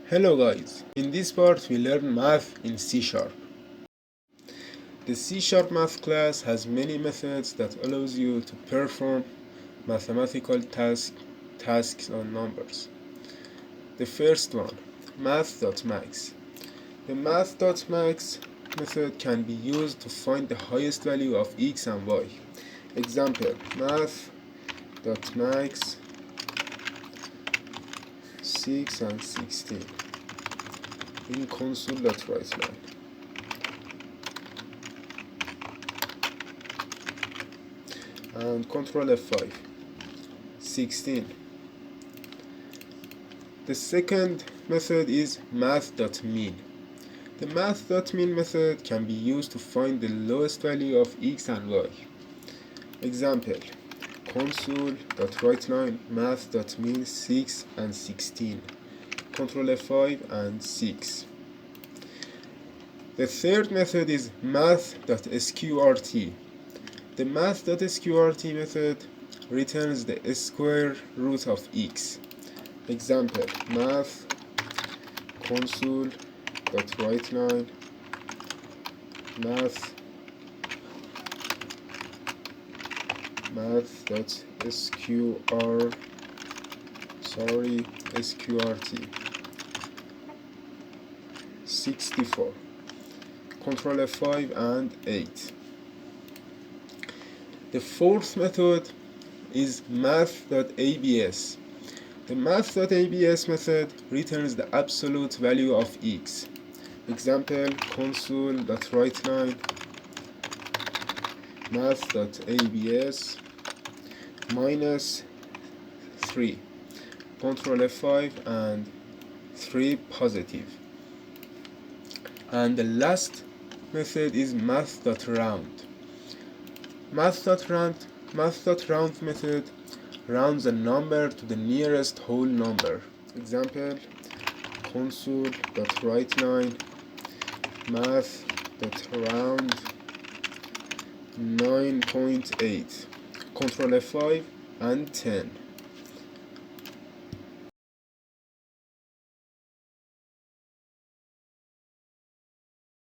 Hello guys, in this part we learn math in C#. The C# math class has many methods that allows you to perform mathematical tasks on numbers. The first one, math.max. The math.max method can be used to find the highest value of x and y. Example, math.max 6 and 16 in console.writeLine. And Control F5. 16. The second method is math.mean. The math.mean method can be used to find the lowest value of x and y. Example, console.writeLine math.mean 6 and 16. Control F5 and 6. The third method is math.sqrt. The math.sqrt method returns the square root of x. Example, math console.writeLine sqrt 64. Control F5 and 8. The fourth method is math.abs. The math.abs method returns the absolute value of x. Example, console.writeLine math.abs minus 3. Control F5 and 3 positive. And the last method is math.round. Math.round method rounds a number to the nearest whole number. Example, console.writeLine math.round 9.8. Control F5 and 10.